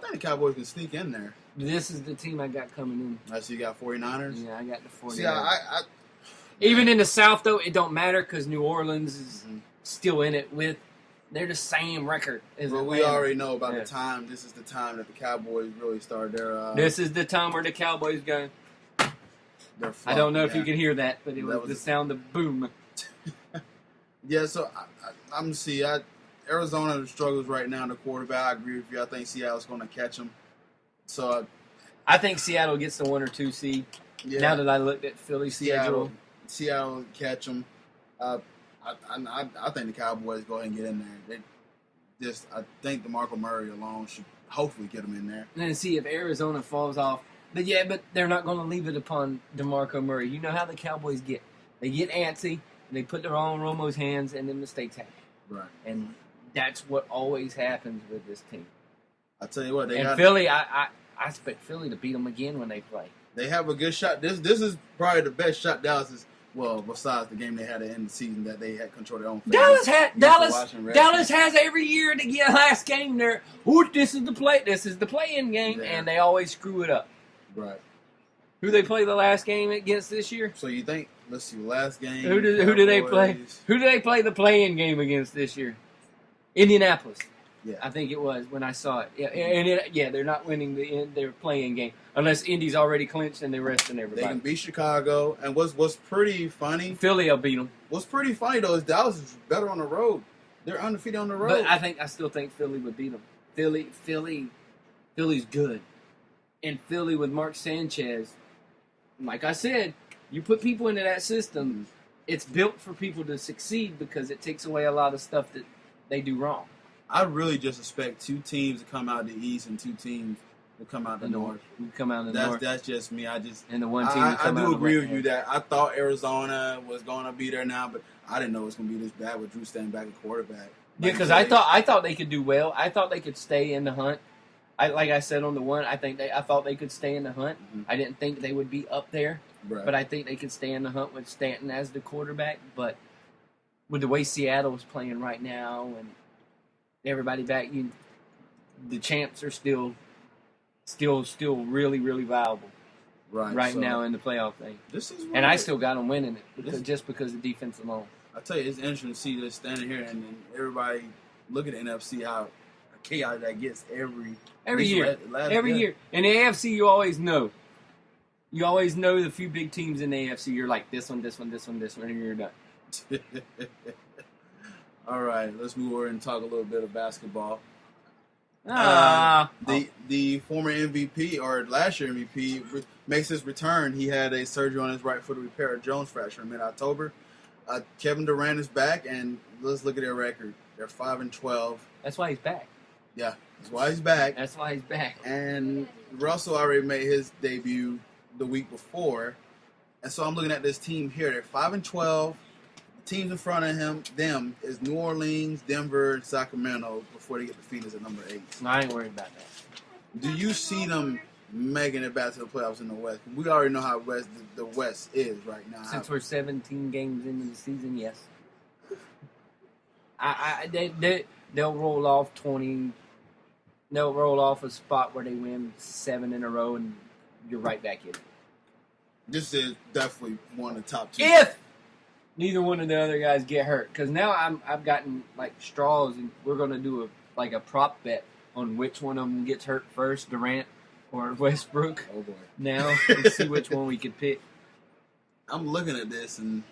think the Cowboys can sneak in there. This is the team I got coming in. So you got 49ers? Yeah, I got the 49ers. See, even in the South, though, it don't matter because New Orleans is still in it with. They're the same record as Atlanta. We already know about the time. This is the time that the Cowboys really start their. This is the time where the Cowboys go. I don't know if you can hear that, but it was the sound of boom. Yeah, so I'm see. Arizona struggles right now in the quarterback. I agree with you. I think Seattle's going to catch them. So I think Seattle gets the 1 or 2 seed. Yeah. Now that I looked at Philly's schedule, Seattle catch them. I think the Cowboys go ahead and get in there. I think DeMarco Murray alone should hopefully get them in there. And then see if Arizona falls off. But they're not going to leave it upon DeMarco Murray. You know how the Cowboys get. They get antsy, and they put their all in Romo's hands, and then mistakes happen. Right. And that's what always happens with this team. I tell you what, Philly, I expect Philly to beat them again when they play. They have a good shot. This is probably the best shot Dallas is. Well, besides the game they had at the end of the season that they had control of their own fans. Dallas has every year to get last game there. This is the play-in game, and they always screw it up. Right. Who they play the last game against this year? So you think? Let's see, last game. Who do they play? Who do they play the play-in game against this year? Indianapolis. Yeah, I think it was when I saw it. Yeah, and they're not winning their play-in game unless Indy's already clinched and they're resting everybody. They can beat Chicago, and what's pretty funny. Philly will beat them. What's pretty funny though is Dallas is better on the road. They're undefeated on the road. But I still think Philly would beat them. Philly's good, and Philly with Mark Sanchez, like I said, you put people into that system, it's built for people to succeed because it takes away a lot of stuff that they do wrong. I really just expect 2 teams to come out the East and 2 teams to come out the North. Come out the North. That's just me. And the one team. I do agree with you that I thought Arizona was going to be there now, but I didn't know it was going to be this bad with Drew standing back at quarterback. Yeah, because I thought they could do well. I thought they could stay in the hunt. Like I said on the one, I thought they could stay in the hunt. Mm-hmm. I didn't think they would be up there, but I think they could stay in the hunt with Stanton as the quarterback. But with the way Seattle is playing right now and everybody back, the champs are still really, really viable right now in the playoff thing. And I still got them winning it because of defense alone. I tell you, it's interesting to see this standing here and everybody look at the NFC how chaotic that gets every year. Every year. In the AFC, you always know. You always know the few big teams in the AFC. You're like this one, and you're done. All right, let's move over and talk a little bit of basketball. The former MVP or last year MVP makes his return. He had a surgery on his right foot to repair a Jones fracture in mid-October. Kevin Durant is back, and let's look at their record. They're 5-12. That's why he's back. Yeah, that's why he's back. That's why he's back. And Russell already made his debut the week before, and so I'm looking at this team here. They're 5-12. Teams in front of them is New Orleans, Denver, and Sacramento before they get to Phoenix at number 8. I ain't worried about that. Do you see them making it back to the playoffs in the West? We already know how the West is right now. Since we're 17 games into the season, yes. They'll roll off 20. They'll roll off a spot where they win 7 in a row, and you're right back in it. This is definitely one of the top 2. If neither one of the other guys get hurt, because now I've gotten like straws, and we're gonna do a prop bet on which one of them gets hurt first, Durant or Westbrook. Oh boy! Now let's see which one we could pick. I'm looking at this and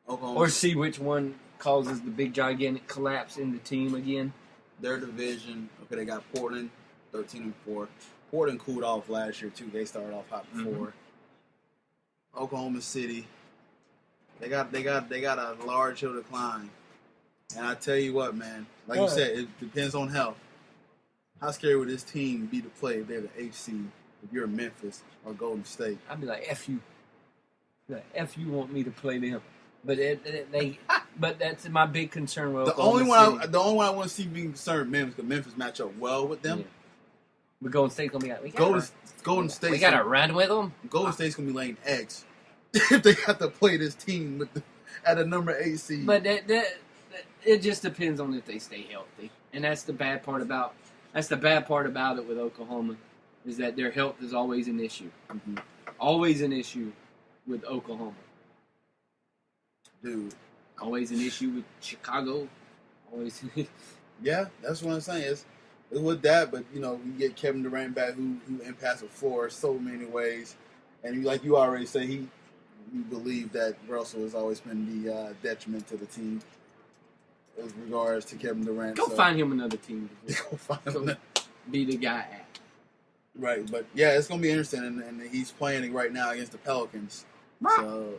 or see which one causes the big gigantic collapse in the team again. Their division. Okay, they got Portland, 13-4. Portland cooled off last year too. They started off hot before. Mm-hmm. Oklahoma City. They got a large hill to climb. And I tell you what, man, like you said, it depends on health. How scary would this team be to play if they're the 8th seed, if you're Memphis or Golden State? I'd be like, F you. F you want me to play them. But but that's my big concern with Oklahoma City. The only one I want to see being concerned with Memphis, because Memphis match up well with them. Yeah. But Golden State's going to be like, Golden State. We got to run with them? Golden State's going to be laying eggs if they have to play this team at a number 8 seed. But it just depends on if they stay healthy. And that's the bad part about That's the bad part about it with Oklahoma, is that their health is always an issue. Mm-hmm. Always an issue with Oklahoma. Dude. Always an issue with Chicago. Always. Yeah, that's what I'm saying. It's with that, but you know, we get Kevin Durant back, who impacts the floor so many ways, and like you already say, he believed that Russell has always been the detriment to the team as regards to Kevin Durant. Go find him another team. Go find him. Be the guy at. Right, but yeah, it's gonna be interesting, and he's playing right now against the Pelicans. So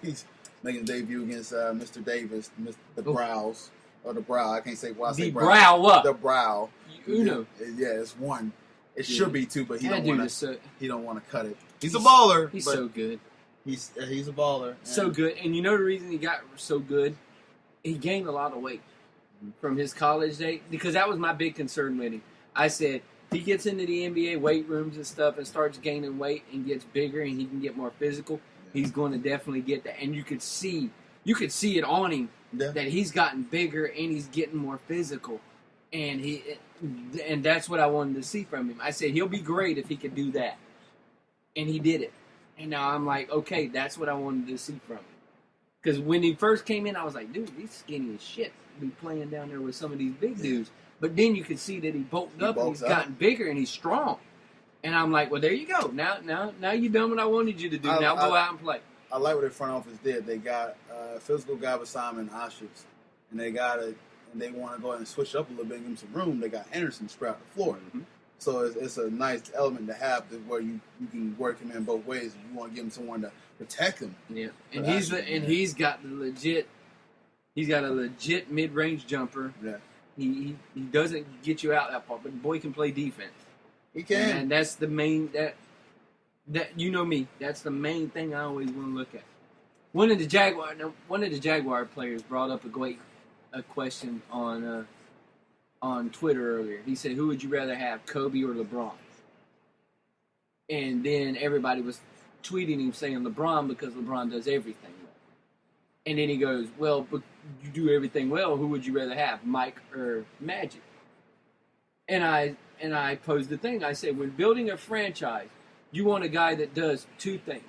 he's making a debut against Mr. Davis, the Brows, or the Brow. I can't say why I say Brow. What? The Brow. Uno. Yeah, it's one. It should be two, but he don't want to. He don't want to cut it. He's a baller. He's so good. He's a baller. So good, and you know the reason he got so good? He gained a lot of weight from his college day, because that was my big concern with him. I said, if he gets into the NBA weight rooms and stuff and starts gaining weight and gets bigger and he can get more physical, he's going to definitely get that. And you could see it on him that he's gotten bigger and he's getting more physical. And that's what I wanted to see from him. I said, he'll be great if he could do that. And he did it. And now I'm like, okay, that's what I wanted to see from him. Because when he first came in, I was like, dude, he's skinny as shit. Be playing down there with some of these big dudes. But then you could see that he bulked up and he's gotten bigger and he's strong. And I'm like, well, there you go. Now you done what I wanted you to do. Now go out and play. I like what their front office did. They got a physical guy with Simon Ashes, and they want to go ahead and switch up a little bit and give him some room. They got Anderson spread out the floor. Mm-hmm. So it's a nice element to have where you can work him in both ways. If you want to give him someone to protect him. Yeah, and he's got a legit mid-range jumper. Yeah. He doesn't get you out that far, but the boy can play defense. He can. And that's the main that you know me. That's the main thing I always want to look at. One of the Jaguar players brought up a question on Twitter earlier. He said, "Who would you rather have, Kobe or LeBron?" And then everybody was tweeting him saying LeBron because LeBron does everything well. And then he goes, "Well, but you do everything well. Who would you rather have, Mike or Magic?" And I posed the thing. I said, when building a franchise, you want a guy that does two things: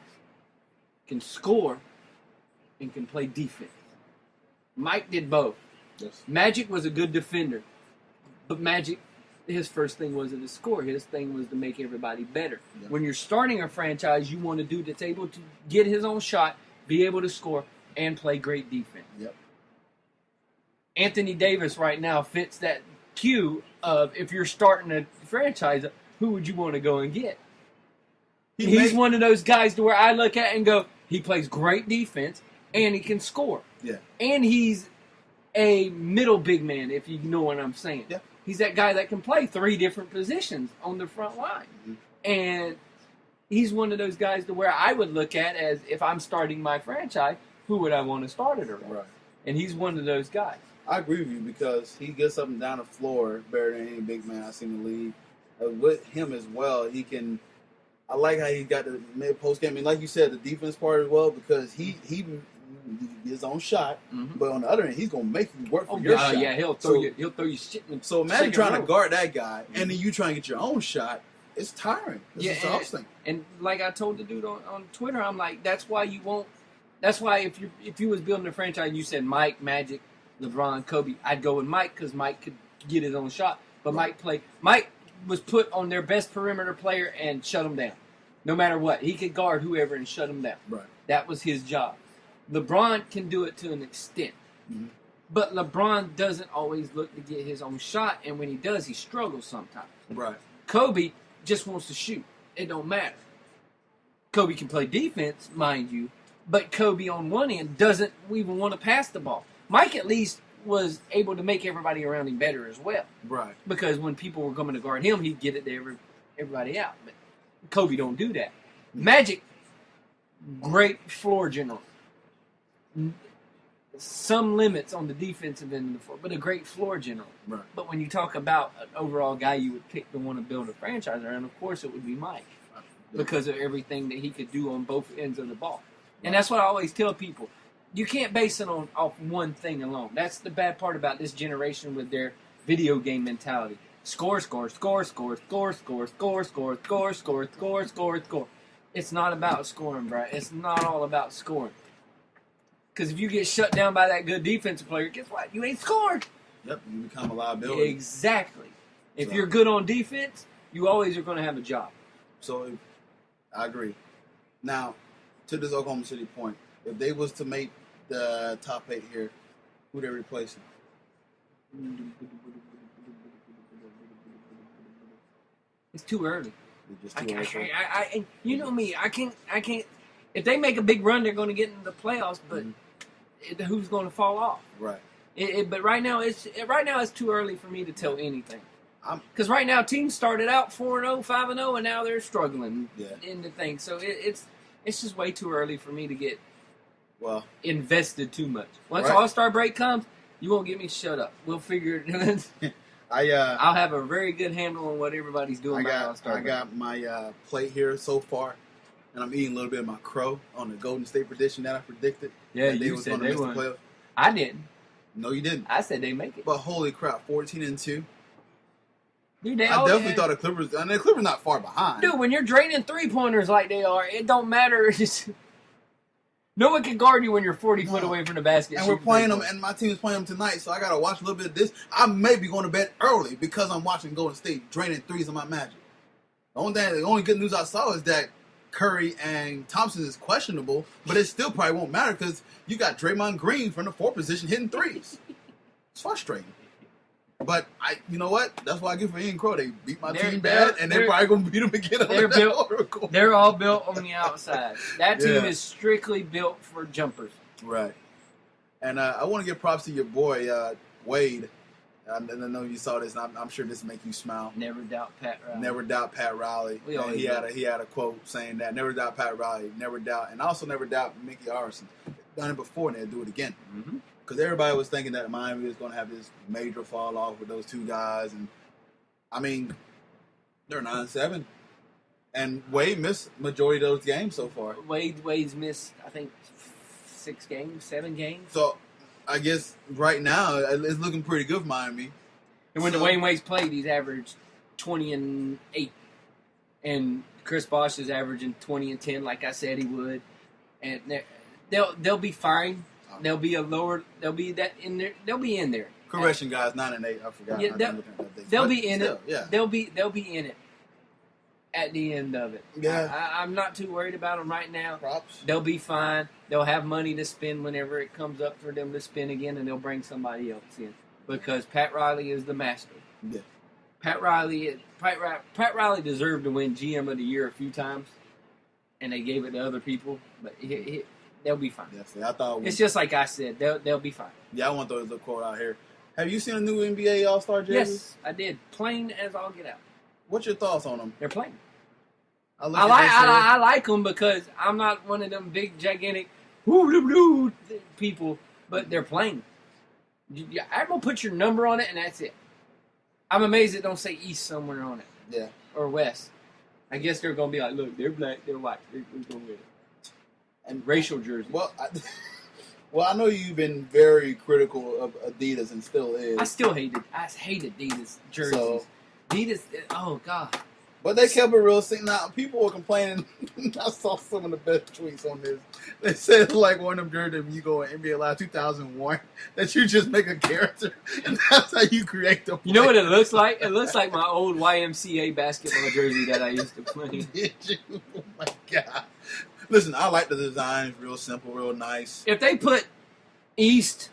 can score and can play defense. Mike did both. Yes. Magic was a good defender, but Magic, his first thing wasn't to score. His thing was to make everybody better. Yep. When you're starting a franchise, you want a dude that's able to get his own shot, be able to score, and play great defense. Yep. Anthony Davis right now fits that cue of, if you're starting a franchise, who would you want to go and get? He's one of those guys to where I look at and go, he plays great defense and he can score. Yeah. And he's a middle big man, if you know what I'm saying. Yeah. He's that guy that can play three different positions on the front line. Mm-hmm. And he's one of those guys to where I would look at as, if I'm starting my franchise, who would I want to start it around? Right. And he's one of those guys. I agree with you, because he gets up and down the floor better than any big man I've seen in the league. With him as well, he can. I like how he got the mid-post game. I mean, like you said, the defense part as well, because he his own shot, mm-hmm. but on the other end, he's gonna make you work for your shot. Yeah, he'll throw you shit. So imagine trying to guard that guy, mm-hmm. and then you trying to get your own shot. It's tiring. It's exhausting. And like I told the dude on Twitter, I'm like, that's why you won't. That's why if you was building a franchise, and you said Mike, Magic, LeBron, Kobe, I'd go with Mike, because Mike could get his own shot. But Mike was put on their best perimeter player and shut him down. No matter what. He could guard whoever and shut him down. Right. That was his job. LeBron can do it to an extent. Mm-hmm. But LeBron doesn't always look to get his own shot, and when he does, he struggles sometimes. Right. Kobe just wants to shoot. It don't matter. Kobe can play defense, mind you, but Kobe on one end doesn't even want to pass the ball. Mike at least was able to make everybody around him better as well. Right. Because when people were coming to guard him, he'd get it to everybody out. But Kobe don't do that. Magic, great floor general. Some limits on the defensive end of the floor, but a great floor general. Right. But when you talk about an overall guy you would pick to want to build a franchise around, of course it would be Mike. Because of everything that he could do on both ends of the ball. And that's what I always tell people. You can't base it off one thing alone. That's the bad part about this generation with their video game mentality. Score. It's not about scoring, bro. It's not all about scoring. Because if you get shut down by that good defensive player, guess what? You ain't scored. Yep, you become a liability. Exactly. If you're good on defense, you always are going to have a job. So, I agree. Now, to this Oklahoma City point, if they was to make the top 8 here, who they replacing? It's too early. It's just too early. You know me. I can't. If they make a big run, they're going to get into the playoffs. But who's going to fall off? Right. But right now, it's too early for me to tell anything. Because right now, teams started out 4-0, 5-0, and now they're struggling in the thing. So it's just way too early for me to get invested too much. Once All-Star break comes, you won't get me shut up. We'll figure it. I'll have a very good handle on what everybody's doing by All-Star break. I got my plate here so far, and I'm eating a little bit of my crow on the Golden State prediction that I predicted. Yeah, that you said they won. The I didn't. No, you didn't. I said they make it. But holy crap, 14-2. Dude, I definitely thought the Clippers. And the Clippers not far behind. Dude, when you're draining 3-pointers like they are, it don't matter. No one can guard you when you're 40 foot away from the basket. And we're playing them, and my team is playing them tonight, so I got to watch a little bit of this. I may be going to bed early because I'm watching Golden State draining threes on my Magic. The only good news I saw is that Curry and Thompson is questionable, but it still probably won't matter because you got Draymond Green from the 4 position hitting threes. It's frustrating. But you know what? That's why I give for Ian Crow. They beat my team bad, and they're probably gonna beat them again. They're all built on the outside. That team is strictly built for jumpers. Right. And I want to give props to your boy Wade. I know you saw this, and I'm sure this will make you smile. Never doubt Pat Riley. Never doubt Pat Riley. He had a quote saying that. Never doubt Pat Riley. Never doubt, and also never doubt Mickey Arison. They've done it before, and they'll do it again. Mm-hmm. Because everybody was thinking that Miami was going to have this major fall off with those two guys. And, I mean, they're 9-7. And Wade missed majority of those games so far. Wade's missed, I think, 6 games, 7 games. So, I guess right now, it's looking pretty good for Miami. And when Dwayne Wade's played, he's averaged 20-8. And Chris Bosh is averaging 20-10 like I said he would. And they'll be fine. They'll be in there. They'll be in there. Correction, guys, 9-8. I forgot. Yeah, they'll be in it. Yeah. They'll be in it at the end of it. Yeah. I'm not too worried about them right now. Props. They'll be fine. They'll have money to spend whenever it comes up for them to spend again, and they'll bring somebody else in because Pat Riley is the master. Yeah. Pat Riley deserved to win GM of the Year a few times, and they gave it to other people, but they'll be fine. Yes, I thought it's just like I said. They'll be fine. Yeah, I want to throw this quote out here. Have you seen a new NBA All-Star jersey? Yes, I did. Plain as all get out. What's your thoughts on them? They're plain. I like them because I'm not one of them big, gigantic people, but they're plain. I'm going to put your number on it, and that's it. I'm amazed it don't say East somewhere on it. Yeah. Or West. I guess they're going to be like, look, they're black, they're white. We're going with it. And racial jerseys. Well, I know you've been very critical of Adidas and still is. I hate Adidas jerseys. So, Adidas, oh, God. But they kept it real. Now, people were complaining. I saw some of the best tweets on this. They said, like, one of them jerseys, when you go in NBA Live 2001, that you just make a character, and that's how you create the play. You know what it looks like? It looks like my old YMCA basketball jersey that I used to play. Did you? Oh, my God. Listen, I like the design. It's real simple, real nice. If they put East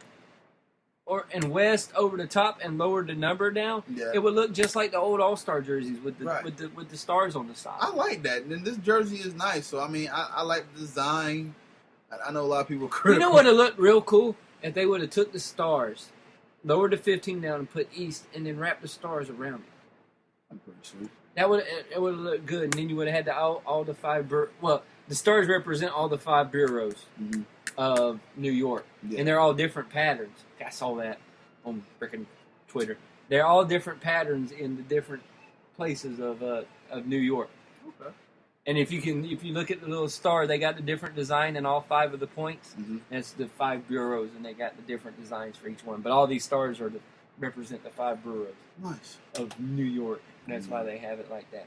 and West over the top and lowered the number down, it would look just like the old All-Star jerseys with the stars on the side. I like that. And this jersey is nice. So, I mean, I like the design. I know a lot of people are critical. You know what would look real cool? If they would have took the stars, lowered the 15 down and put East, and then wrapped the stars around it. I'm pretty sweet. It would have looked good. And then you would have had all the 5... the stars represent all the 5 bureaus of New York. Yeah. And they're all different patterns. I saw that on freaking Twitter. They're all different patterns in the different places of New York. Okay. And if you look at the little star, they got the different design in all 5 of the points. Mm-hmm. That's the 5 bureaus, and they got the different designs for each one. But all these stars are represent the 5 boroughs Nice. of New York. That's why they have it like that.